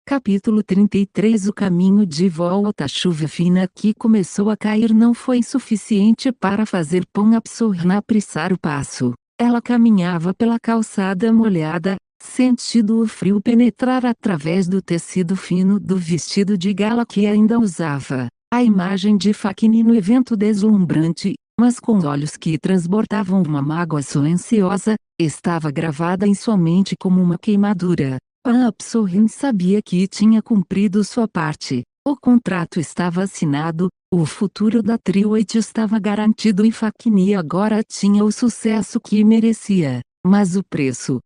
Capítulo 33. O caminho de volta. A chuva fina que começou a cair não foi suficiente para fazer Pan Apsorn apressar o passo. Ela caminhava pela calçada molhada, sentindo o frio penetrar através do tecido fino do vestido de gala que ainda usava. A imagem de Fafnir no evento deslumbrante, mas com olhos que transbordavam uma mágoa silenciosa, estava gravada em sua mente como uma queimadura. Pan Apsorn sabia que tinha cumprido sua parte. O contrato estava assinado, o futuro da Trilway estava garantido e Fafnir agora tinha o sucesso que merecia. Mas o preço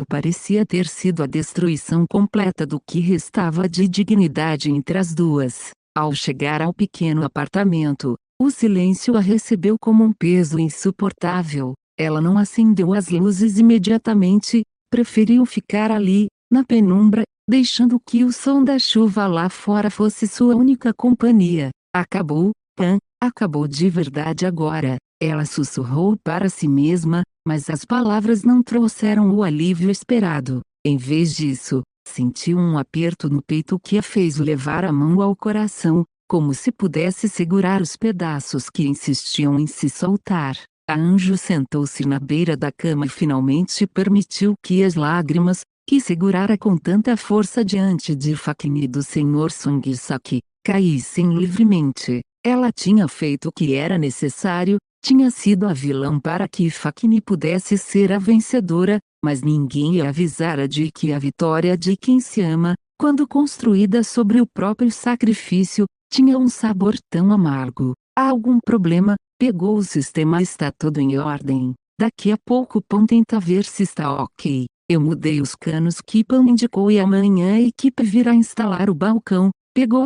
parecia ter sido a destruição completa do que restava de dignidade entre as duas. Ao chegar ao pequeno apartamento, o silêncio a recebeu como um peso insuportável. Ela não acendeu as luzes imediatamente, preferiu ficar ali, na penumbra, deixando que o som da chuva lá fora fosse sua única companhia. Acabou, Pan, acabou de verdade agora, ela sussurrou para si mesma, mas as palavras não trouxeram o alívio esperado. Em vez disso, sentiu um aperto no peito que a fez levar a mão ao coração, como se pudesse segurar os pedaços que insistiam em se soltar. A Anjo sentou-se na beira da cama e finalmente permitiu que as lágrimas, que segurara com tanta força diante de Fafnir do Sr. Songisaki, caíssem livremente. Ela tinha feito o que era necessário, tinha sido a vilã para que Fafnir pudesse ser a vencedora, mas ninguém a avisara de que a vitória de quem se ama, quando construída sobre o próprio sacrifício, tinha um sabor tão amargo. Há algum problema? Pegou o sistema. Está tudo em ordem. Daqui a pouco Pan tenta ver se está ok. Eu mudei os canos que Pan indicou e amanhã a equipe virá instalar o balcão.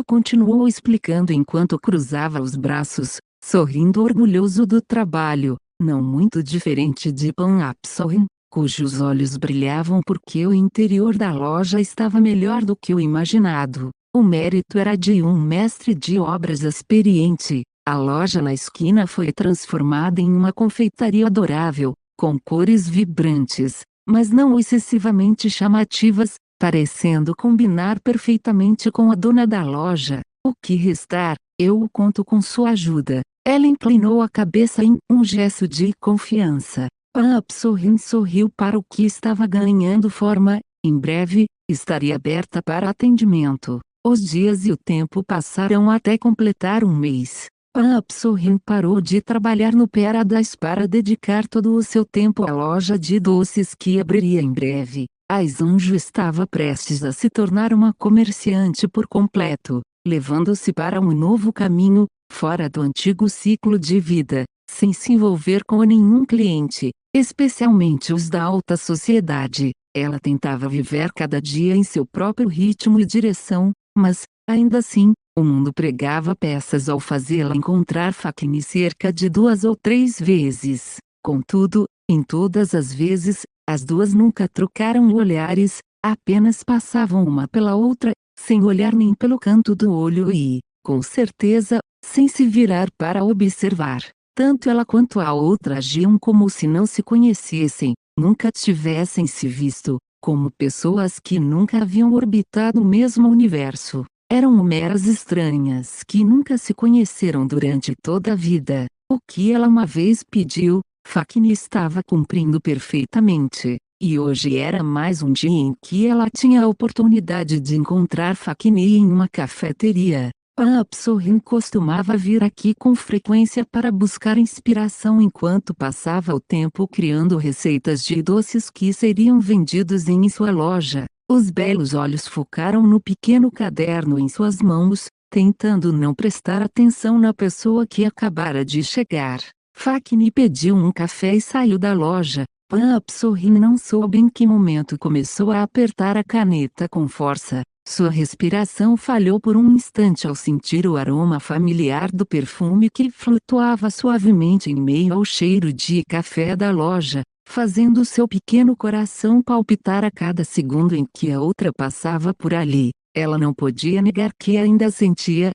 Continuou explicando enquanto cruzava os braços, sorrindo orgulhoso do trabalho, não muito diferente de Pan Apsorn, cujos olhos brilhavam porque o interior da loja estava melhor do que o imaginado. O mérito era de um mestre de obras experiente. A loja na esquina foi transformada em uma confeitaria adorável, com cores vibrantes, mas não excessivamente chamativas, parecendo combinar perfeitamente com a dona da loja. O que restar, eu conto com sua ajuda. Ela inclinou a cabeça em um gesto de confiança. Pan Apsorn sorriu para o que estava ganhando forma. Em breve, estaria aberta para atendimento. Os dias e o tempo passaram até completar um mês. Pan Apsorn parou de trabalhar no Paradise para dedicar todo o seu tempo à loja de doces que abriria em breve. A Anjo estava prestes a se tornar uma comerciante por completo, levando-se para um novo caminho, fora do antigo ciclo de vida, sem se envolver com nenhum cliente, especialmente os da alta sociedade. Ela tentava viver cada dia em seu próprio ritmo e direção, mas, ainda assim, o mundo pregava peças ao fazê-la encontrar Fafnir cerca de 2 ou 3 vezes. Contudo, em todas as vezes, as duas nunca trocaram olhares, apenas passavam uma pela outra, sem olhar nem pelo canto do olho e, com certeza, sem se virar para observar. Tanto ela quanto a outra agiam como se não se conhecessem, nunca tivessem se visto, como pessoas que nunca haviam orbitado o mesmo universo. Eram meras estranhas que nunca se conheceram durante toda a vida. O que ela uma vez pediu, Fafnir estava cumprindo perfeitamente, e hoje era mais um dia em que ela tinha a oportunidade de encontrar Fafnir em uma cafeteria. Pan Apsorn costumava vir aqui com frequência para buscar inspiração enquanto passava o tempo criando receitas de doces que seriam vendidos em sua loja. Os belos olhos focaram no pequeno caderno em suas mãos, tentando não prestar atenção na pessoa que acabara de chegar. Fafnir pediu um café e saiu da loja. Pan Apsorn não soube em que momento começou a apertar a caneta com força. Sua respiração falhou por um instante ao sentir o aroma familiar do perfume que flutuava suavemente em meio ao cheiro de café da loja, fazendo seu pequeno coração palpitar a cada segundo em que a outra passava por ali. Ela não podia negar que ainda sentia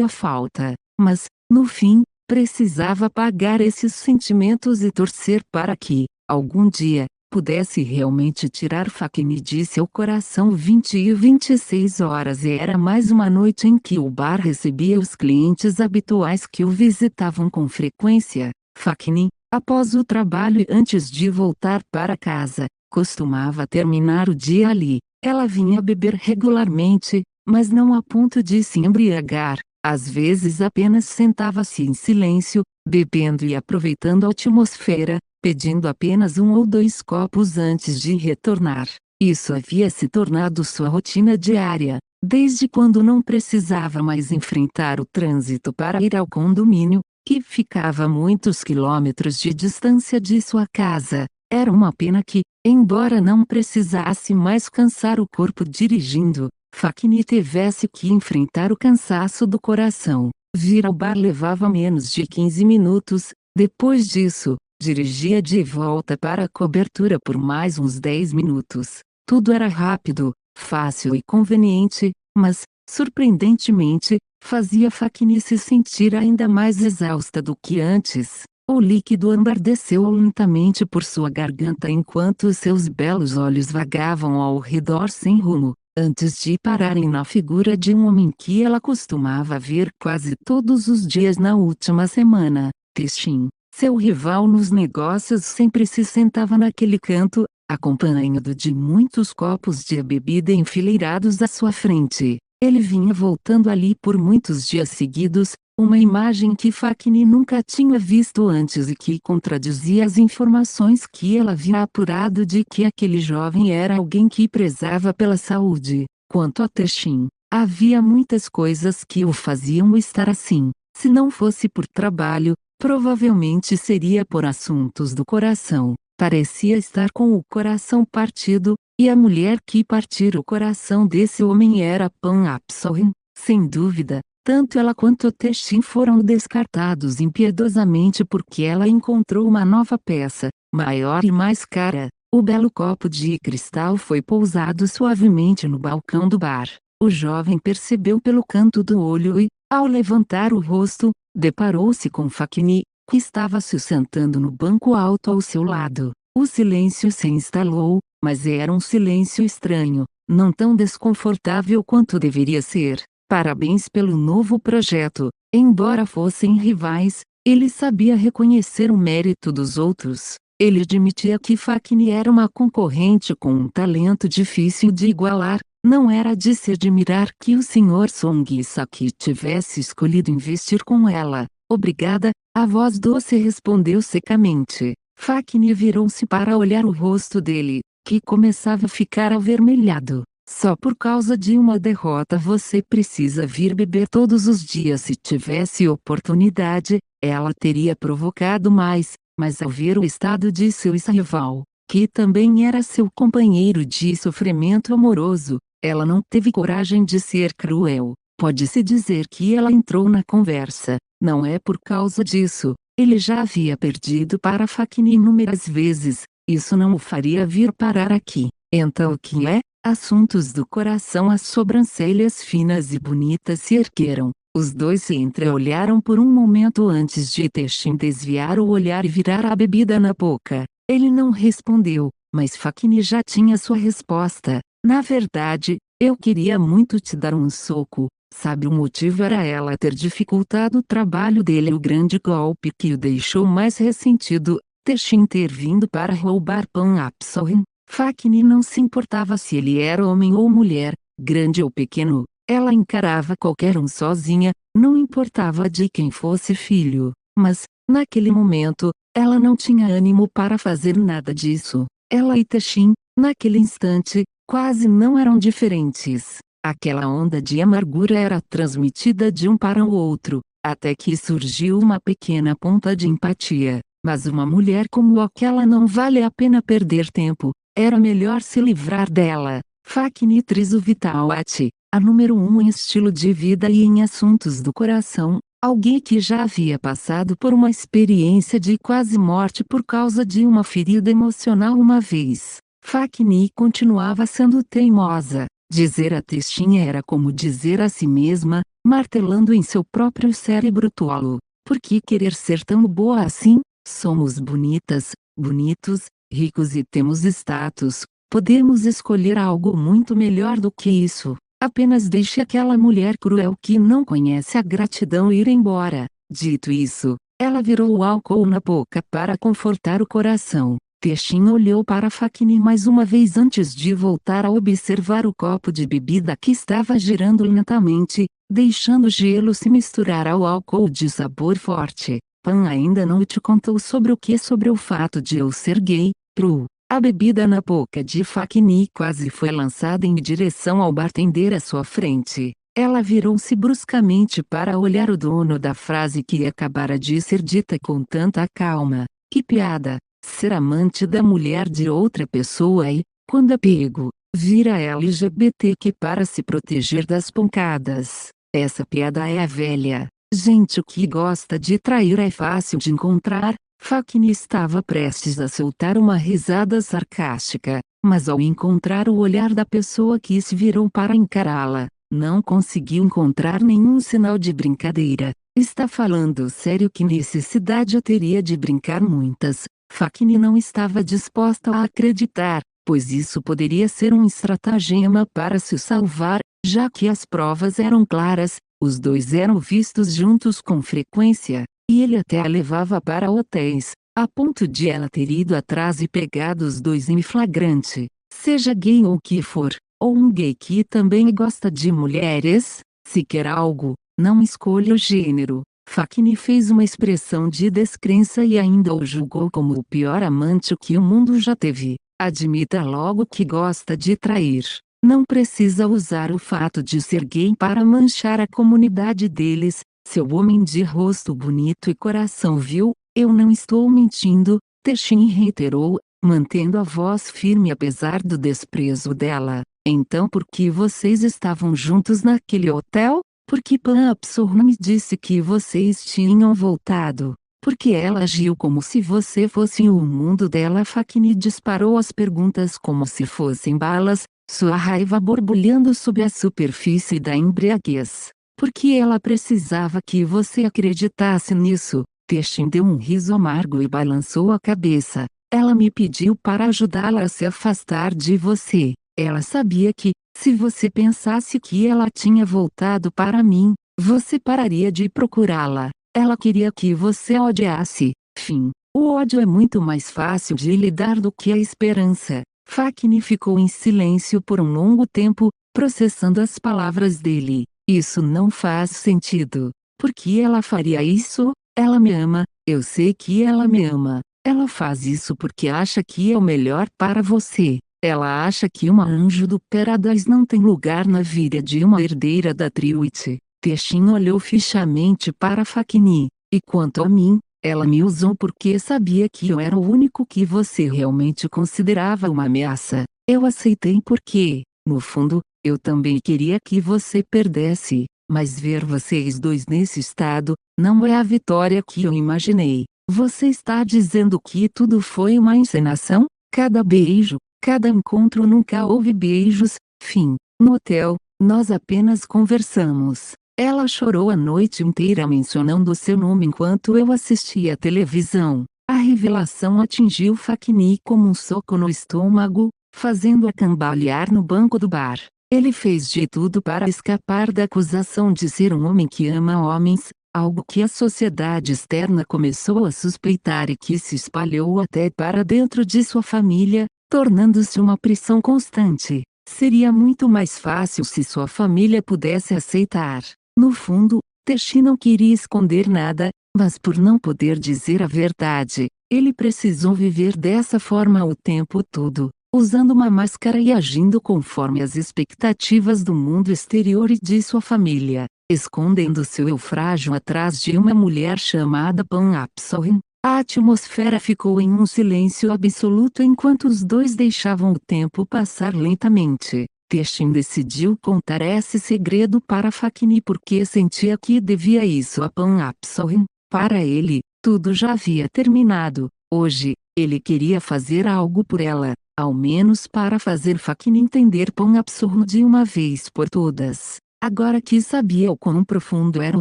falta, mas, no fim, precisava apagar esses sentimentos e torcer para que, algum dia, pudesse realmente tirar Fakini de seu coração 20 e 26 horas, e era mais uma noite em que o bar recebia os clientes habituais que o visitavam com frequência. Fakini, após o trabalho e antes de voltar para casa, costumava terminar o dia ali. Ela vinha beber regularmente, mas não a ponto de se embriagar. Às vezes apenas sentava-se em silêncio, bebendo e aproveitando a atmosfera, pedindo apenas 1 ou 2 copos antes de retornar. Isso havia se tornado sua rotina diária, desde quando não precisava mais enfrentar o trânsito para ir ao condomínio, que ficava a muitos quilômetros de distância de sua casa. Era uma pena que, embora não precisasse mais cansar o corpo dirigindo, Fakini tivesse que enfrentar o cansaço do coração. Vir ao bar levava menos de 15 minutos, depois disso, dirigia de volta para a cobertura por mais uns 10 minutos. Tudo era rápido, fácil e conveniente, mas, surpreendentemente, fazia Fakini se sentir ainda mais exausta do que antes. O líquido âmbar desceu lentamente por sua garganta enquanto seus belos olhos vagavam ao redor sem rumo, antes de pararem na figura de um homem que ela costumava ver quase todos os dias na última semana, Teshin. Seu rival nos negócios sempre se sentava naquele canto, acompanhado de muitos copos de bebida enfileirados à sua frente. Ele vinha voltando ali por muitos dias seguidos, uma imagem que Fakini nunca tinha visto antes e que contradizia as informações que ela havia apurado de que aquele jovem era alguém que prezava pela saúde. Quanto a Teshin, havia muitas coisas que o faziam estar assim. Se não fosse por trabalho, provavelmente seria por assuntos do coração. Parecia estar com o coração partido, e a mulher que partira o coração desse homem era Pan Apsorin. Sem dúvida, tanto ela quanto Teshin foram descartados impiedosamente porque ela encontrou uma nova peça, maior e mais cara. O belo copo de cristal foi pousado suavemente no balcão do bar. O jovem percebeu pelo canto do olho e, ao levantar o rosto, deparou-se com Fakini, que estava se sentando no banco alto ao seu lado. O silêncio se instalou, mas era um silêncio estranho, não tão desconfortável quanto deveria ser. Parabéns pelo novo projeto. Embora fossem rivais, ele sabia reconhecer o mérito dos outros. Ele admitia que Fakini era uma concorrente com um talento difícil de igualar. Não era de se admirar que o Sr. Song Saki tivesse escolhido investir com ela. Obrigada, a voz doce respondeu secamente. Fakini virou-se para olhar o rosto dele, que começava a ficar avermelhado. Só por causa de uma derrota você precisa vir beber todos os dias. Se tivesse oportunidade, ela teria provocado mais, mas ao ver o estado de seu rival, que também era seu companheiro de sofrimento amoroso, ela não teve coragem de ser cruel. Pode-se dizer que ela entrou na conversa. Não é por causa disso. Ele já havia perdido para Fakini inúmeras vezes. Isso não o faria vir parar aqui. Então o que é? Assuntos do coração. As sobrancelhas finas e bonitas se ergueram. Os dois se entreolharam por um momento antes de Teshin desviar o olhar e virar a bebida na boca. Ele não respondeu, mas Fakini já tinha sua resposta. Na verdade, eu queria muito te dar um soco. Sabe, o motivo era ela ter dificultado o trabalho dele, o grande golpe que o deixou mais ressentido, Teshin ter vindo para roubar Pan Apsorin. Fakini não se importava se ele era homem ou mulher, grande ou pequeno, ela encarava qualquer um sozinha, não importava de quem fosse filho. Mas, naquele momento, ela não tinha ânimo para fazer nada disso. Ela e Teshin, naquele instante, quase não eram diferentes. Aquela onda de amargura era transmitida de um para o outro, até que surgiu uma pequena ponta de empatia. Mas uma mulher como aquela não vale a pena perder tempo, era melhor se livrar dela. Fakini Trizuvitawati, a número 1 em estilo de vida e em assuntos do coração, alguém que já havia passado por uma experiência de quase morte por causa de uma ferida emocional uma vez. Fakini continuava sendo teimosa. Dizer a Teshin era como dizer a si mesma, martelando em seu próprio cérebro tolo. Por que querer ser tão boa assim? Somos bonitas, bonitos, ricos e temos status, podemos escolher algo muito melhor do que isso. Apenas deixe aquela mulher cruel que não conhece a gratidão ir embora. Dito isso, ela virou o álcool na boca para confortar o coração. Teshin olhou para Fakini mais uma vez antes de voltar a observar o copo de bebida que estava girando lentamente, deixando o gelo se misturar ao álcool de sabor forte. Pan ainda não te contou sobre o fato de eu ser gay, Pru. A bebida na boca de Fakini quase foi lançada em direção ao bartender à sua frente. Ela virou-se bruscamente para olhar o dono da frase que acabara de ser dita com tanta calma. Que piada! Ser amante da mulher de outra pessoa e, quando é pego, vira LGBTQ para se proteger das pancadas. Essa piada é velha. Gente que gosta de trair é fácil de encontrar. Fakini estava prestes a soltar uma risada sarcástica, mas ao encontrar o olhar da pessoa que se virou para encará-la, não conseguiu encontrar nenhum sinal de brincadeira. Está falando sério? Que necessidade eu teria de brincar? Muitas. Fakini não estava disposta a acreditar, pois isso poderia ser um estratagema para se salvar, já que as provas eram claras, os dois eram vistos juntos com frequência. E ele até a levava para hotéis, a ponto de ela ter ido atrás e pegado os dois em flagrante. Seja gay ou o que for, ou um gay que também gosta de mulheres, se quer algo, não escolha o gênero. Fakini fez uma expressão de descrença e ainda o julgou como o pior amante que o mundo já teve. Admita logo que gosta de trair. Não precisa usar o fato de ser gay para manchar a comunidade deles. Seu homem de rosto bonito e coração vil, eu não estou mentindo, Teshin reiterou, mantendo a voz firme apesar do desprezo dela. Então por que vocês estavam juntos naquele hotel? Porque Pan Absorn me disse que vocês tinham voltado. Porque ela agiu como se você fosse o mundo dela. Fakini disparou as perguntas como se fossem balas, sua raiva borbulhando sob a superfície da embriaguez. Porque ela precisava que você acreditasse nisso. Teshin deu um riso amargo e balançou a cabeça. Ela me pediu para ajudá-la a se afastar de você. Ela sabia que, se você pensasse que ela tinha voltado para mim, você pararia de procurá-la. Ela queria que você a odiasse. Fim. O ódio é muito mais fácil de lidar do que a esperança. Fakini ficou em silêncio por um longo tempo, processando as palavras dele. Isso não faz sentido. Por que ela faria isso? Ela me ama, eu sei que ela me ama. Ela faz isso porque acha que é o melhor para você. Ela acha que uma anjo do Paradise não tem lugar na vida de uma herdeira da Triwitch. Teshin olhou fixamente para Fakini. E quanto a mim, ela me usou porque sabia que eu era o único que você realmente considerava uma ameaça. Eu aceitei porque, no fundo, eu também queria que você perdesse, mas ver vocês dois nesse estado, não é a vitória que eu imaginei. Você está dizendo que tudo foi uma encenação? Cada beijo, cada encontro, nunca houve beijos. Fim. No hotel, nós apenas conversamos. Ela chorou a noite inteira mencionando seu nome enquanto eu assistia à televisão. A revelação atingiu Fakini como um soco no estômago, fazendo-a cambalear no banco do bar. Ele fez de tudo para escapar da acusação de ser um homem que ama homens, algo que a sociedade externa começou a suspeitar e que se espalhou até para dentro de sua família, tornando-se uma pressão constante. Seria muito mais fácil se sua família pudesse aceitar. No fundo, Teshin não queria esconder nada, mas por não poder dizer a verdade, ele precisou viver dessa forma o tempo todo, usando uma máscara e agindo conforme as expectativas do mundo exterior e de sua família, escondendo seu eu frágil atrás de uma mulher chamada Pan Absorn. A atmosfera ficou em um silêncio absoluto enquanto os dois deixavam o tempo passar lentamente. Teshin decidiu contar esse segredo para Fakini porque sentia que devia isso a Pan Absorn. Para ele, tudo já havia terminado. Hoje, ele queria fazer algo por ela, ao menos para fazer Fakini entender Pan Absorn de uma vez por todas. Agora que sabia o quão profundo era o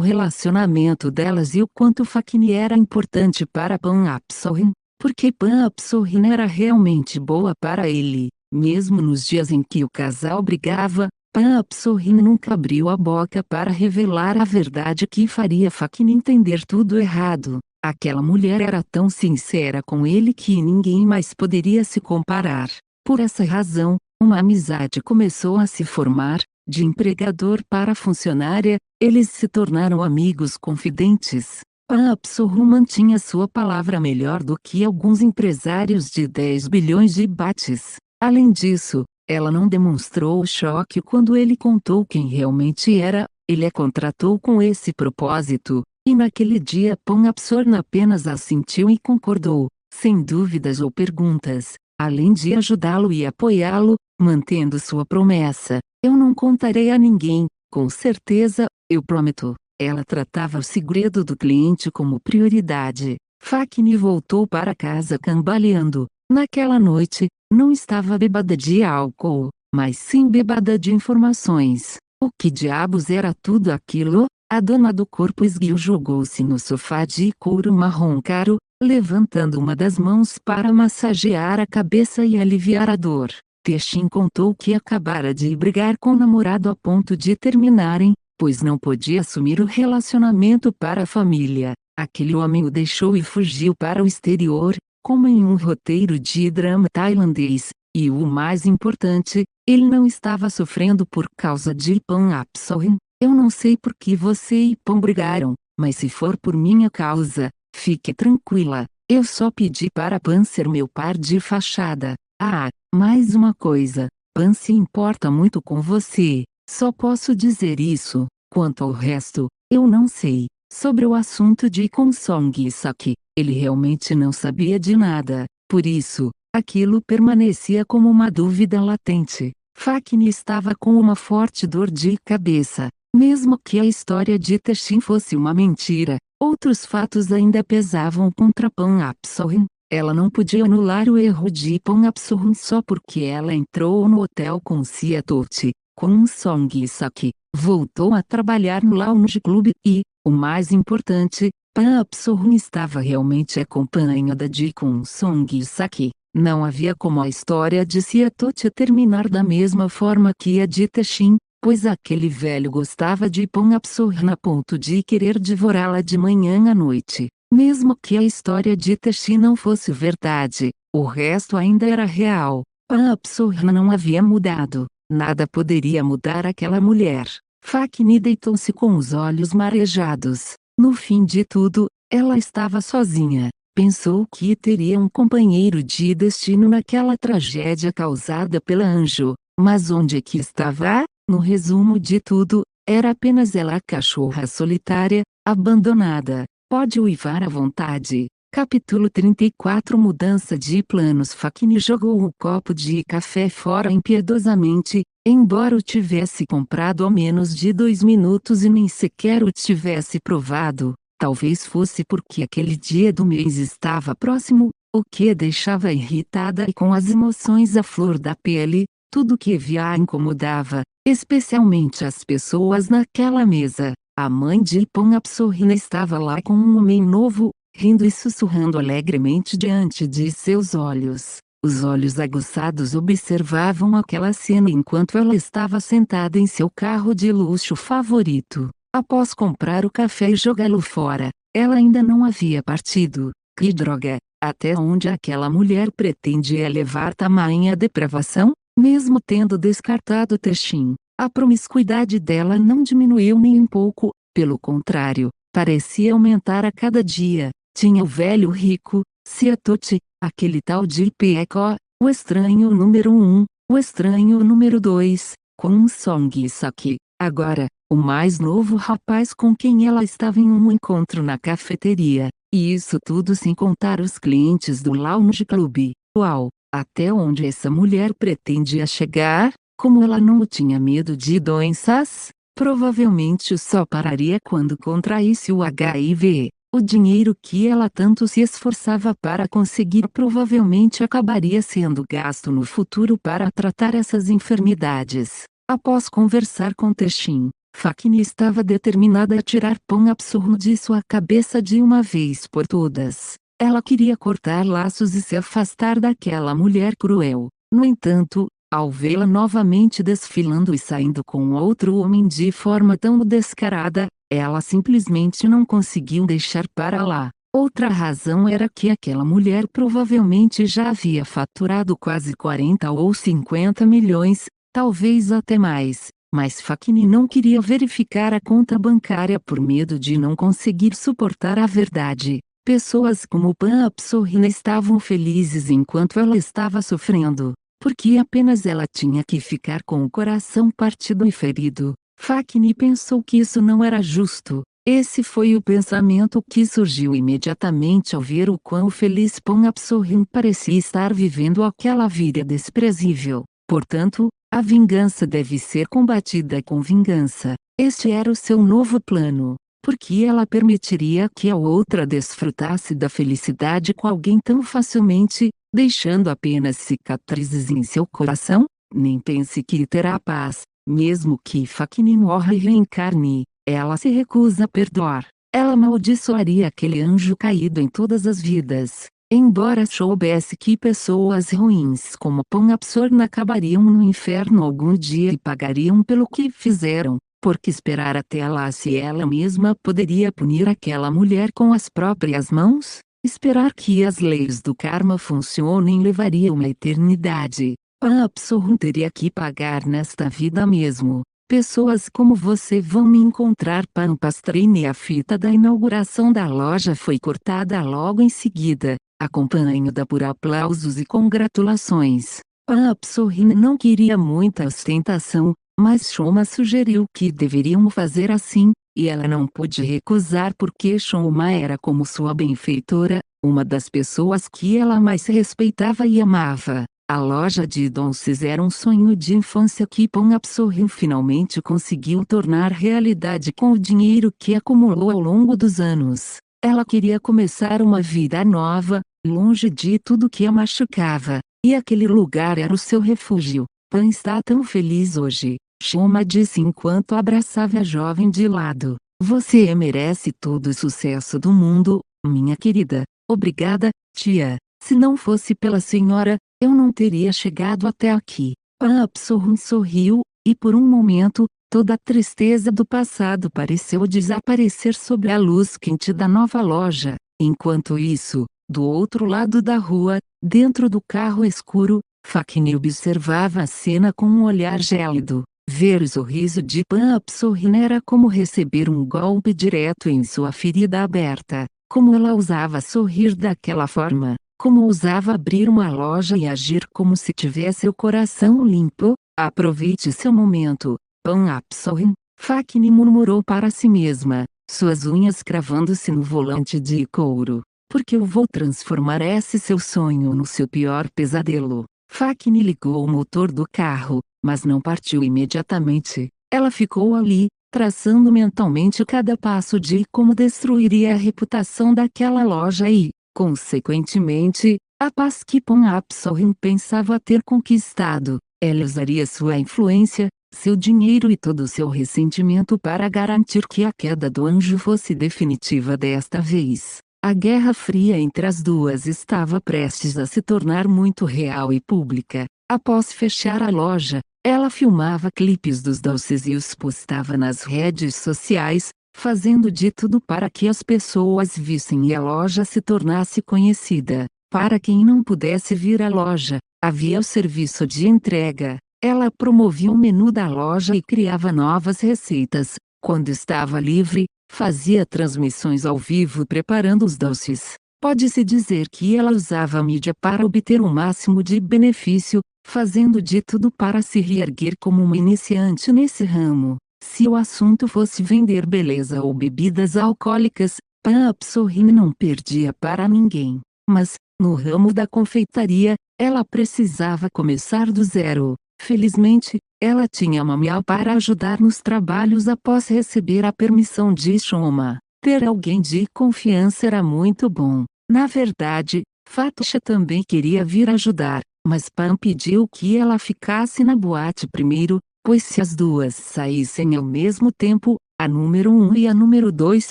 relacionamento delas e o quanto Fakini era importante para Pan Absorn, porque Pan Apsorrin era realmente boa para ele. Mesmo nos dias em que o casal brigava, Pan Apsorrin nunca abriu a boca para revelar a verdade que faria Faqin entender tudo errado. Aquela mulher era tão sincera com ele que ninguém mais poderia se comparar. Por essa razão, uma amizade começou a se formar. De empregador para funcionária, eles se tornaram amigos confidentes. Pan Apsorrin mantinha sua palavra melhor do que alguns empresários de 10 bilhões de bahts. Além disso, ela não demonstrou choque quando ele contou quem realmente era. Ele a contratou com esse propósito, e naquele dia Pan Apsorrin apenas assentiu e concordou, sem dúvidas ou perguntas, além de ajudá-lo e apoiá-lo, mantendo sua promessa. Eu não contarei a ninguém, com certeza, eu prometo. Ela tratava o segredo do cliente como prioridade. Faqin voltou para casa cambaleando. Naquela noite, não estava bêbada de álcool, mas sim bêbada de informações. O que diabos era tudo aquilo? A dona do corpo esguio jogou-se no sofá de couro marrom caro, levantando uma das mãos para massagear a cabeça e aliviar a dor. Teshin contou que acabara de brigar com o namorado a ponto de terminarem, pois não podia assumir o relacionamento para a família. Aquele homem o deixou e fugiu para o exterior, como em um roteiro de drama tailandês. E o mais importante, ele não estava sofrendo por causa de Pan Apsorrin. Eu não sei por que você e Pan brigaram, mas se for por minha causa, fique tranquila. Eu só pedi para Pan ser meu par de fachada. Ah, mais uma coisa, Pan se importa muito com você. Só posso dizer isso. Quanto ao resto, eu não sei. Sobre o assunto de Konsong e Saki, ele realmente não sabia de nada. Por isso, aquilo permanecia como uma dúvida latente. Faqin estava com uma forte dor de cabeça. Mesmo que a história de Teshin fosse uma mentira, outros fatos ainda pesavam contra Pan Apsorrin. Ela não podia anular o erro de Pan Apsorrin só porque ela entrou no hotel com Siatote. Konsong e Saki voltou a trabalhar no Lounge Club e, o mais importante, Pan Apsorrin estava realmente acompanhada de Konsong e Saki. Não havia como a história de Siatote terminar da mesma forma que a de Teshin, pois aquele velho gostava de Pan Apsorrin a ponto de querer devorá-la de manhã à noite. Mesmo que a história de Teshin não fosse verdade, o resto ainda era real. Pan Apsorrin não havia mudado. Nada poderia mudar aquela mulher. Faqin deitou-se com os olhos marejados. No fim de tudo, ela estava sozinha. Pensou que teria um companheiro de destino naquela tragédia causada pela Anjo. Mas onde é que estava? No resumo de tudo, era apenas ela a cachorra solitária, abandonada. Pode uivar à vontade. Capítulo 34 Mudança de planos. Faqin jogou o copo de café fora impiedosamente, embora o tivesse comprado há menos de 2 minutos e nem sequer o tivesse provado. Talvez fosse porque aquele dia do mês estava próximo, o que a deixava irritada e com as emoções à flor da pele. Tudo que via a incomodava, especialmente as pessoas naquela mesa. A mãe de Pan Apsorrin estava lá com um homem novo, rindo e sussurrando alegremente diante de seus olhos. Os olhos aguçados observavam aquela cena enquanto ela estava sentada em seu carro de luxo favorito. Após comprar o café e jogá-lo fora, ela ainda não havia partido. Que droga! Até onde aquela mulher pretendia levar tamanha depravação? Mesmo tendo descartado Teshin, a promiscuidade dela não diminuiu nem um pouco, pelo contrário, parecia aumentar a cada dia. Tinha o velho rico, Siatote, aquele tal de Pieko, o estranho número 1, o estranho número 2, Konsong e Saki. Agora, o mais novo rapaz com quem ela estava em um encontro na cafeteria. E isso tudo sem contar os clientes do Lounge Club. Uau! Até onde essa mulher pretendia chegar? Como ela não tinha medo de doenças? Provavelmente só pararia quando contraísse o HIV. O dinheiro que ela tanto se esforçava para conseguir provavelmente acabaria sendo gasto no futuro para tratar essas enfermidades. Após conversar com Teshin, Faqin estava determinada a tirar Pan Apsorrin de sua cabeça de uma vez por todas. Ela queria cortar laços e se afastar daquela mulher cruel. No entanto, ao vê-la novamente desfilando e saindo com outro homem de forma tão descarada, ela simplesmente não conseguiu deixar para lá. Outra razão era que aquela mulher provavelmente já havia faturado quase 40 ou 50 milhões, talvez até mais. Mas Fachini não queria verificar a conta bancária por medo de não conseguir suportar a verdade. Pessoas como Pan Absorrin estavam felizes enquanto ela estava sofrendo, porque apenas ela tinha que ficar com o coração partido e ferido. Fachini pensou que isso não era justo. Esse foi o pensamento que surgiu imediatamente ao ver o quão feliz Pan Absorrin parecia estar vivendo aquela vida desprezível. Portanto, a vingança deve ser combatida com vingança. Este era o seu novo plano. Porque ela permitiria que a outra desfrutasse da felicidade com alguém tão facilmente, deixando apenas cicatrizes em seu coração? Nem pense que terá paz, mesmo que Fachini morra e reencarne. Ela se recusa a perdoar. Ela amaldiçoaria aquele anjo caído em todas as vidas. Embora soubesse que pessoas ruins como Pan Absorrin acabariam no inferno algum dia e pagariam pelo que fizeram, porque esperar até lá se ela mesma poderia punir aquela mulher com as próprias mãos? Esperar que as leis do karma funcionem levaria uma eternidade. Pan Absorrin teria que pagar nesta vida mesmo. Pessoas como você vão me encontrar. Pan Pastrini. A fita da inauguração da loja foi cortada logo em seguida, acompanhada por aplausos e congratulações. Pan Absorrin não queria muita ostentação, mas Shoma sugeriu que deveriam fazer assim, e ela não pôde recusar porque Shoma era como sua benfeitora, uma das pessoas que ela mais respeitava e amava. A loja de doces era um sonho de infância que Pan Absorrin finalmente conseguiu tornar realidade com o dinheiro que acumulou ao longo dos anos. Ela queria começar uma vida nova, longe de tudo que a machucava, e aquele lugar era o seu refúgio. Pan está tão feliz hoje, Shoma disse enquanto abraçava a jovem de lado. Você merece todo o sucesso do mundo, minha querida. Obrigada, tia. Se não fosse pela senhora, eu não teria chegado até aqui. Pan Absorrin sorriu, e por um momento, toda a tristeza do passado pareceu desaparecer sob a luz quente da nova loja. Enquanto isso, do outro lado da rua, dentro do carro escuro, Fachini observava a cena com um olhar gélido. Ver o sorriso de Pan Absorrin era como receber um golpe direto em sua ferida aberta. Como ela ousava sorrir daquela forma? Como ousava abrir uma loja e agir como se tivesse o coração limpo? Aproveite seu momento, Pan Absorrin, Fachini murmurou para si mesma, suas unhas cravando-se no volante de couro. Porque eu vou transformar esse seu sonho no seu pior pesadelo. Fachini ligou o motor do carro, mas não partiu imediatamente. Ela ficou ali, traçando mentalmente cada passo de como destruiria a reputação daquela loja e, consequentemente, a paz que Pan Absorrin pensava ter conquistado. Ela usaria sua influência, seu dinheiro e todo o seu ressentimento para garantir que a queda do anjo fosse definitiva desta vez. A Guerra Fria entre as duas estava prestes a se tornar muito real e pública. Após fechar a loja, ela filmava clipes dos doces e os postava nas redes sociais, fazendo de tudo para que as pessoas vissem e a loja se tornasse conhecida. Para quem não pudesse vir à loja, havia o serviço de entrega. Ela promovia o menu da loja e criava novas receitas. Quando estava livre, fazia transmissões ao vivo preparando os doces. Pode-se dizer que ela usava a mídia para obter o máximo de benefício, fazendo de tudo para se reerguer como uma iniciante nesse ramo. Se o assunto fosse vender beleza ou bebidas alcoólicas, Pan Absorrin não perdia para ninguém. Mas, no ramo da confeitaria, ela precisava começar do zero. Felizmente, ela tinha Mamial para ajudar nos trabalhos após receber a permissão de Shoma. Ter alguém de confiança era muito bom. Na verdade, Fatusha também queria vir ajudar, mas Pan pediu que ela ficasse na boate primeiro, pois se as duas saíssem ao mesmo tempo, a número 1 e a número 2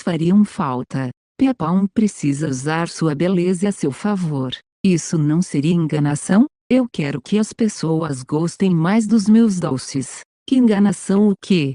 fariam falta. Pepão precisa usar sua beleza a seu favor. Isso não seria enganação? Eu quero que as pessoas gostem mais dos meus doces. Que enganação o quê?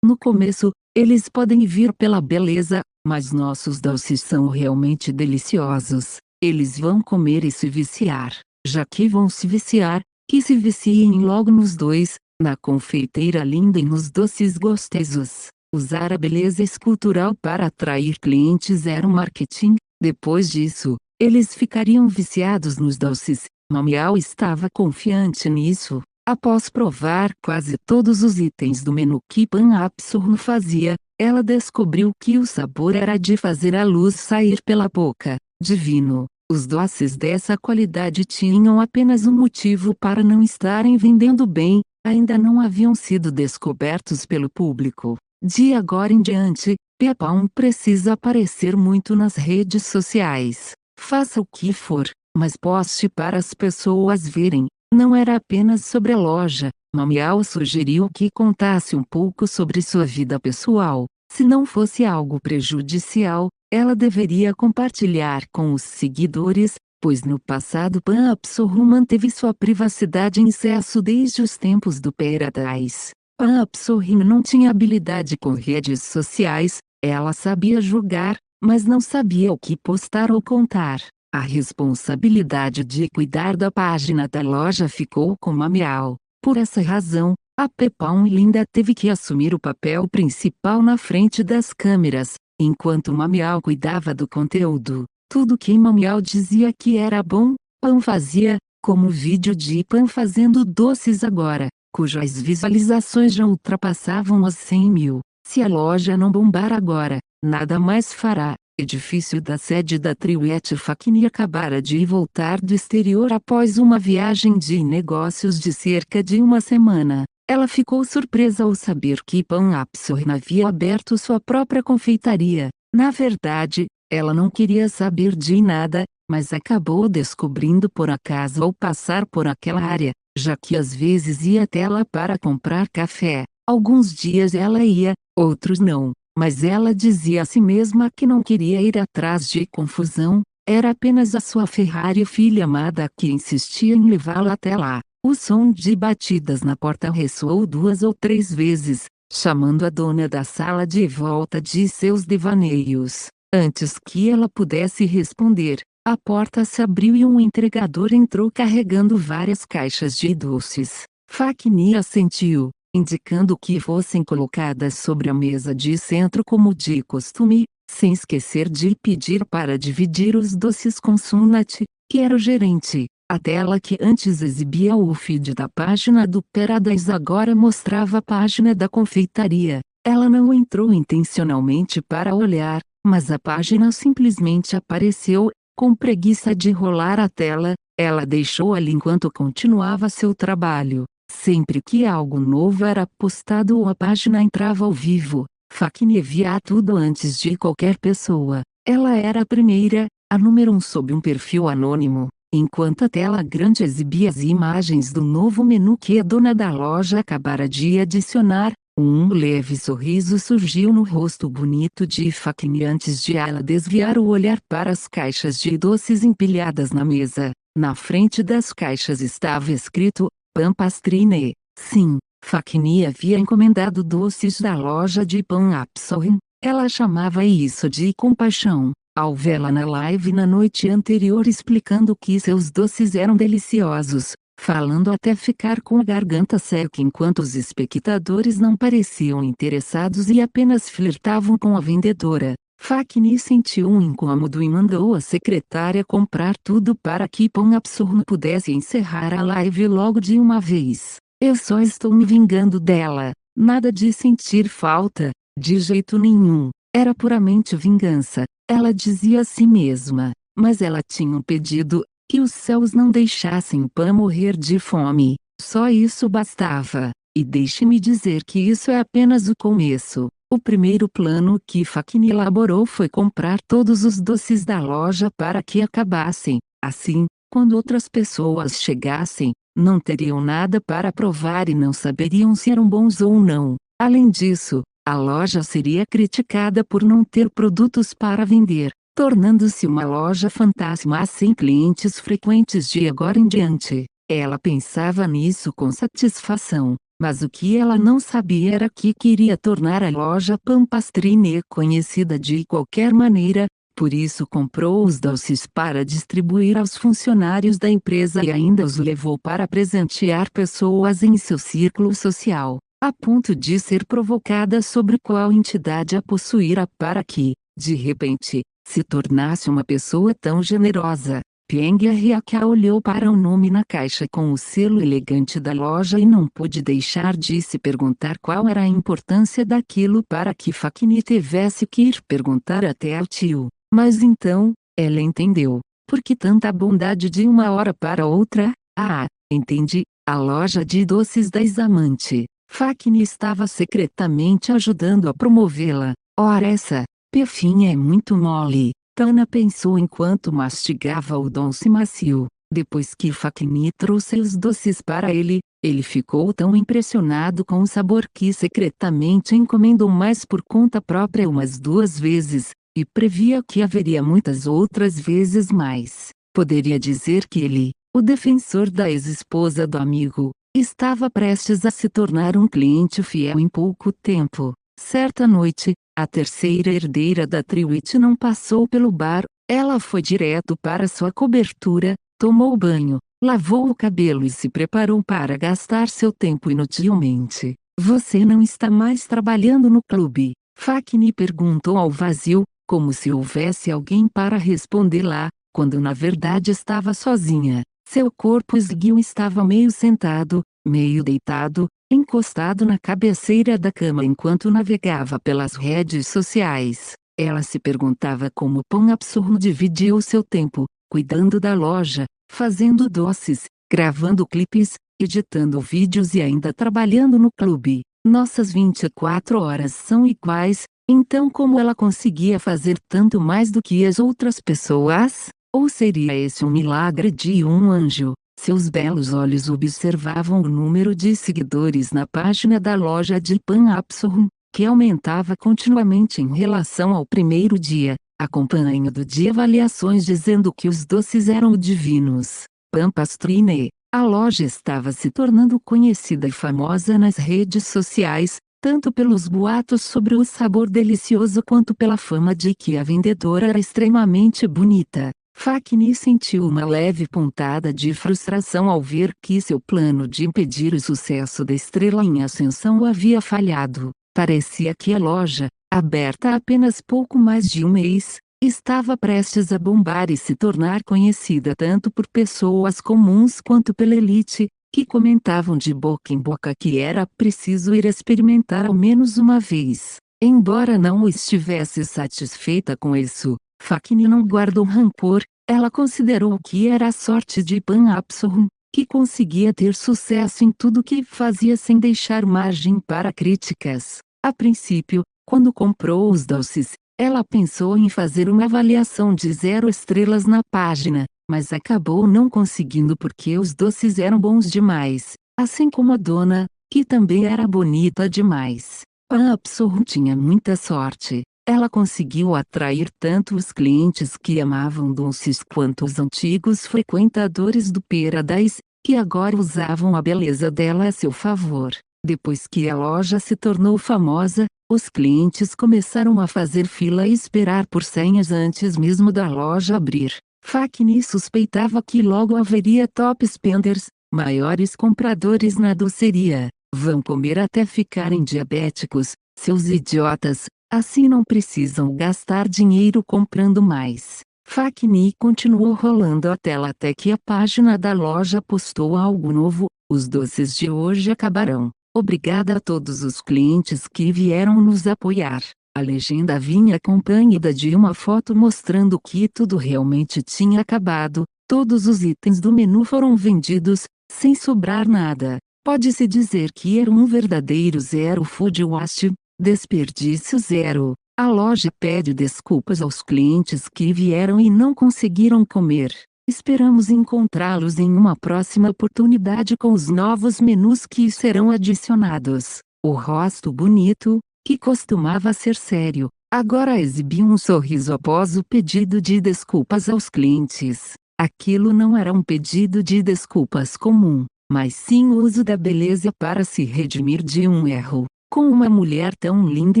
No começo, eles podem vir pela beleza, mas nossos doces são realmente deliciosos. Eles vão comer e se viciar. Já que vão se viciar, que se viciem logo nos dois, na confeiteira linda e nos doces gostosos. Usar a beleza escultural para atrair clientes era um marketing. Depois disso, eles ficariam viciados nos doces. Mamiao estava confiante nisso. Após provar quase todos os itens do menu que Pan Absurno fazia, ela descobriu que o sabor era de fazer a luz sair pela boca. Divino! Os doces dessa qualidade tinham apenas um motivo para não estarem vendendo bem: ainda não haviam sido descobertos pelo público. De agora em diante, Pepão precisa aparecer muito nas redes sociais. Faça o que for, mas poste para as pessoas verem. Não era apenas sobre a loja. Mamiao sugeriu que contasse um pouco sobre sua vida pessoal. Se não fosse algo prejudicial, ela deveria compartilhar com os seguidores, pois no passado Pan Absurro manteve sua privacidade em excesso desde os tempos do Paradise. Pan Absurro não tinha habilidade com redes sociais. Ela sabia julgar, mas não sabia o que postar ou contar. A responsabilidade de cuidar da página da loja ficou com Mamiao. Por essa razão, a Pepão Linda teve que assumir o papel principal na frente das câmeras, enquanto Mamiao cuidava do conteúdo. Tudo que Mamiao dizia que era bom, Pan fazia, como o vídeo de Pan fazendo doces agora, cujas visualizações já ultrapassavam as 100 mil. Se a loja não bombar agora, nada mais fará. Edifício da sede da Triwet Fakini acabara de voltar do exterior após uma viagem de negócios de cerca de uma semana. Ela ficou surpresa ao saber que Pan Absurno havia aberto sua própria confeitaria. Na verdade, ela não queria saber de nada, mas acabou descobrindo por acaso ao passar por aquela área, já que às vezes ia até lá para comprar café. Alguns dias ela ia, outros não. Mas ela dizia a si mesma que não queria ir atrás de confusão, era apenas a sua Ferrari filha amada que insistia em levá-la até lá. O som de batidas na porta ressoou 2 ou 3 vezes, chamando a dona da sala de volta de seus devaneios. Antes que ela pudesse responder, a porta se abriu e um entregador entrou carregando várias caixas de doces. Fakini assentiu, indicando que fossem colocadas sobre a mesa de centro como de costume, sem esquecer de pedir para dividir os doces com Sunat, que era o gerente. A tela que antes exibia o feed da página do Paradise agora mostrava a página da confeitaria. Ela não entrou intencionalmente para olhar, mas a página simplesmente apareceu. Com preguiça de rolar a tela, ela deixou ali enquanto continuava seu trabalho. Sempre que algo novo era postado ou a página entrava ao vivo, Fakini via tudo antes de qualquer pessoa. Ela era a primeira, a número 1 sob um perfil anônimo, enquanto a tela grande exibia as imagens do novo menu que a dona da loja acabara de adicionar. Um leve sorriso surgiu no rosto bonito de Fakini antes de ela desviar o olhar para as caixas de doces empilhadas na mesa. Na frente das caixas estava escrito Pan Pastrine. Sim, Fakini havia encomendado doces da loja de Pan Absurno. Ela chamava isso de compaixão. Ao vê-la na live na noite anterior explicando que seus doces eram deliciosos, falando até ficar com a garganta seca enquanto os espectadores não pareciam interessados e apenas flertavam com a vendedora, Fakini sentiu um incômodo e mandou a secretária comprar tudo para que Pan Absurno pudesse encerrar a live logo de uma vez. Eu só estou me vingando dela. Nada de sentir falta, de jeito nenhum. Era puramente vingança, ela dizia a si mesma. Mas ela tinha um pedido: que os céus não deixassem Pan morrer de fome. Só isso bastava. E deixe-me dizer que isso é apenas o começo. O primeiro plano que Fakini elaborou foi comprar todos os doces da loja para que acabassem. Assim, quando outras pessoas chegassem, não teriam nada para provar e não saberiam se eram bons ou não. Além disso, a loja seria criticada por não ter produtos para vender, tornando-se uma loja fantasma sem clientes frequentes de agora em diante. Ela pensava nisso com satisfação, mas o que ela não sabia era que queria tornar a loja Pampastrine conhecida de qualquer maneira. Por isso comprou os doces para distribuir aos funcionários da empresa e ainda os levou para presentear pessoas em seu círculo social, a ponto de ser provocada sobre qual entidade a possuíra para que, de repente, se tornasse uma pessoa tão generosa. Peng Ryaka olhou para o nome na caixa com o selo elegante da loja e não pôde deixar de se perguntar qual era a importância daquilo para que Fakini tivesse que ir perguntar até ao tio. Mas então, ela entendeu. Por que tanta bondade de uma hora para outra? Ah, entendi, a loja de doces da Examante. Fakini estava secretamente ajudando a promovê-la. Ora essa, pefinha é muito mole. Tana pensou enquanto mastigava o doce macio. Depois que Fakini trouxe os doces para ele, ele ficou tão impressionado com o sabor que secretamente encomendou mais por conta própria umas 2 vezes, e previa que haveria muitas outras vezes mais. Poderia dizer que ele, o defensor da ex-esposa do amigo, estava prestes a se tornar um cliente fiel em pouco tempo. Certa noite, a terceira herdeira da Triwitch não passou pelo bar, ela foi direto para sua cobertura, tomou banho, lavou o cabelo e se preparou para gastar seu tempo inutilmente. Você não está mais trabalhando no clube? Fakini perguntou ao vazio, como se houvesse alguém para responder lá, quando na verdade estava sozinha. Seu corpo esguio estava meio sentado, meio deitado, encostado na cabeceira da cama enquanto navegava pelas redes sociais. Ela se perguntava como Pão Absurdo dividia o seu tempo, cuidando da loja, fazendo doces, gravando clipes, editando vídeos e ainda trabalhando no clube. Nossas 24 horas são iguais, então como ela conseguia fazer tanto mais do que as outras pessoas? Ou seria esse um milagre de um anjo? Seus belos olhos observavam o número de seguidores na página da loja de Pan Absurd, que aumentava continuamente em relação ao primeiro dia, acompanhando de avaliações dizendo que os doces eram divinos. Pampastrine, a loja estava se tornando conhecida e famosa nas redes sociais, tanto pelos boatos sobre o sabor delicioso quanto pela fama de que a vendedora era extremamente bonita. Fakini sentiu uma leve pontada de frustração ao ver que seu plano de impedir o sucesso da estrela em ascensão havia falhado. Parecia que a loja, aberta há apenas pouco mais de um mês, estava prestes a bombar e se tornar conhecida tanto por pessoas comuns quanto pela elite, que comentavam de boca em boca que era preciso ir experimentar ao menos uma vez. Embora não estivesse satisfeita com isso, Fakini não guardou rancor. Ela considerou que era a sorte de Pan Absurd, que conseguia ter sucesso em tudo que fazia sem deixar margem para críticas. A princípio, quando comprou os doces, ela pensou em fazer uma avaliação de 0 estrelas na página, mas acabou não conseguindo porque os doces eram bons demais, assim como a dona, que também era bonita demais. Pan Absurd tinha muita sorte. Ela conseguiu atrair tanto os clientes que amavam doces quanto os antigos frequentadores do Paradise, que agora usavam a beleza dela a seu favor. Depois que a loja se tornou famosa, os clientes começaram a fazer fila e esperar por senhas antes mesmo da loja abrir. Fakini suspeitava que logo haveria top spenders, maiores compradores na doceria. Vão comer até ficarem diabéticos, seus idiotas. Assim não precisam gastar dinheiro comprando mais. Fakini continuou rolando a tela até que a página da loja postou algo novo: os doces de hoje acabarão. Obrigada a todos os clientes que vieram nos apoiar. A legenda vinha acompanhada de uma foto mostrando que tudo realmente tinha acabado. Todos os itens do menu foram vendidos, sem sobrar nada. Pode-se dizer que era um verdadeiro zero food waste. Desperdício zero. A loja pede desculpas aos clientes que vieram e não conseguiram comer. Esperamos encontrá-los em uma próxima oportunidade com os novos menus que serão adicionados. O rosto bonito, que costumava ser sério, agora exibia um sorriso após o pedido de desculpas aos clientes. Aquilo não era um pedido de desculpas comum, mas sim o uso da beleza para se redimir de um erro. Com uma mulher tão linda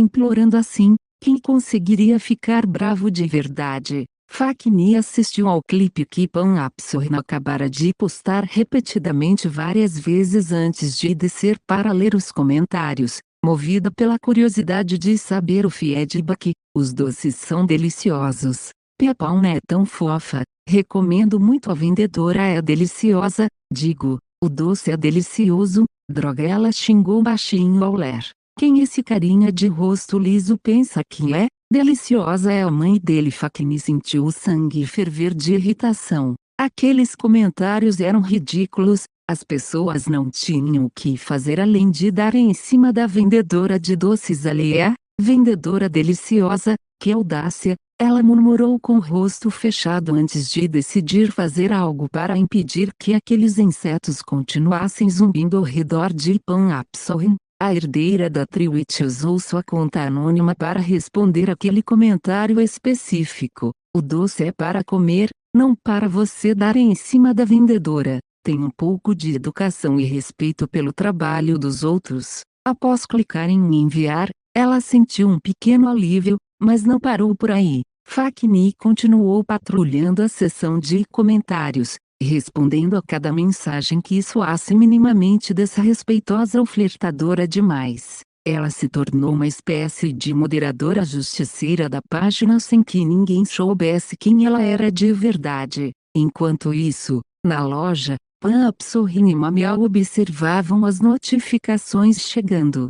implorando assim, quem conseguiria ficar bravo de verdade? Fakni assistiu ao clipe que Pan Apsorn acabara de postar repetidamente várias vezes antes de descer para ler os comentários, movida pela curiosidade de saber o feedback. Os doces são deliciosos. Pan é tão fofa, recomendo muito. A vendedora é deliciosa, digo, o doce é delicioso, droga, ela xingou baixinho ao ler. Quem esse carinha de rosto liso pensa que é? Deliciosa é a mãe dele. Fakni sentiu o sangue ferver de irritação. Aqueles comentários eram ridículos, as pessoas não tinham o que fazer além de darem em cima da vendedora de doces alheia. Vendedora deliciosa, que audácia, ela murmurou com o rosto fechado antes de decidir fazer algo para impedir que aqueles insetos continuassem zumbindo ao redor de Pan Apsorn. A herdeira da Triwitch usou sua conta anônima para responder aquele comentário específico. O doce é para comer, não para você dar em cima da vendedora. Tem um pouco de educação e respeito pelo trabalho dos outros. Após clicar em enviar, ela sentiu um pequeno alívio, mas não parou por aí. Fakni continuou patrulhando a seção de comentários, respondendo a cada mensagem que soasse minimamente desrespeitosa ou flertadora demais. Ela se tornou uma espécie de moderadora justiceira da página sem que ninguém soubesse quem ela era de verdade. Enquanto isso, na loja, Pan Apsorn e Mamiao observavam as notificações chegando.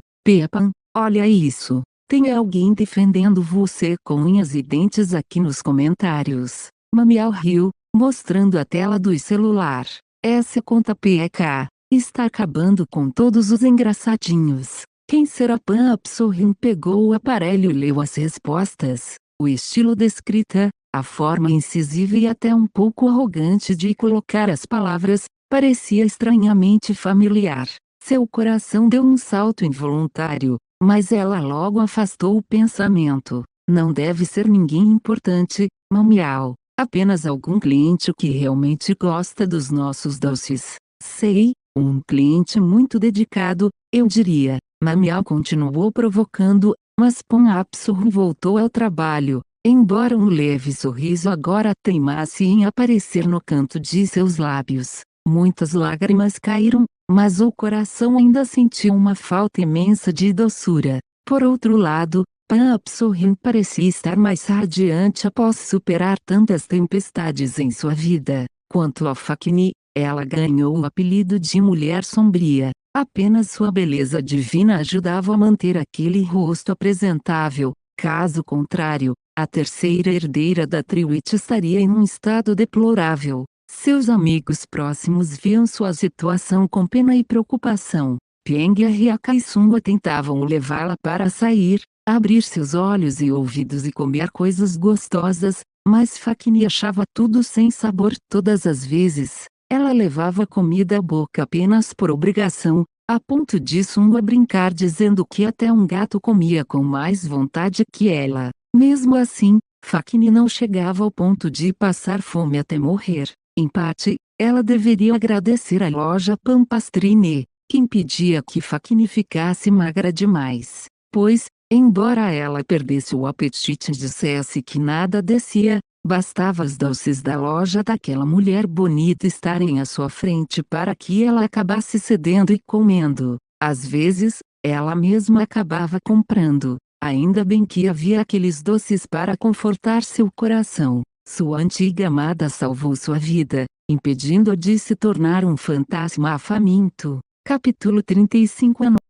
Pan, olha isso. Tem alguém defendendo você com unhas e dentes aqui nos comentários. Mamiao riu, mostrando a tela do celular. Essa conta PK está acabando com todos os engraçadinhos. Quem será? Pan Apsorn pegou o aparelho e leu as respostas. O estilo da escrita, a forma incisiva e até um pouco arrogante de colocar as palavras, parecia estranhamente familiar. Seu coração deu um salto involuntário, mas ela logo afastou o pensamento. Não deve ser ninguém importante, Mamiao. Apenas algum cliente que realmente gosta dos nossos doces. Sei, um cliente muito dedicado, eu diria. Mamiao continuou provocando, mas Pan Apsorn voltou ao trabalho, embora um leve sorriso agora teimasse em aparecer no canto de seus lábios. Muitas lágrimas caíram, mas o coração ainda sentiu uma falta imensa de doçura. Por outro lado, Pan Apsorn parecia estar mais radiante após superar tantas tempestades em sua vida. Quanto a Fakni, ela ganhou o apelido de Mulher Sombria. Apenas sua beleza divina ajudava a manter aquele rosto apresentável. Caso contrário, a terceira herdeira da Triwitch estaria em um estado deplorável. Seus amigos próximos viam sua situação com pena e preocupação. Peng e Ryaka e Sunwa tentavam levá-la para sair, abrir seus olhos e ouvidos e comer coisas gostosas, mas Fakni achava tudo sem sabor todas as vezes. Ela levava comida à boca apenas por obrigação, a ponto de Sunwa brincar dizendo que até um gato comia com mais vontade que ela. Mesmo assim, Fakni não chegava ao ponto de passar fome até morrer. Empate, ela deveria agradecer à loja Pampastrine, que impedia que Fakni ficasse magra demais. Pois, embora ela perdesse o apetite e dissesse que nada descia, bastava os doces da loja daquela mulher bonita estarem à sua frente para que ela acabasse cedendo e comendo. Às vezes, ela mesma acabava comprando. Ainda bem que havia aqueles doces para confortar seu coração. Sua antiga amada salvou sua vida, impedindo-a de se tornar um fantasma faminto. Capítulo 35.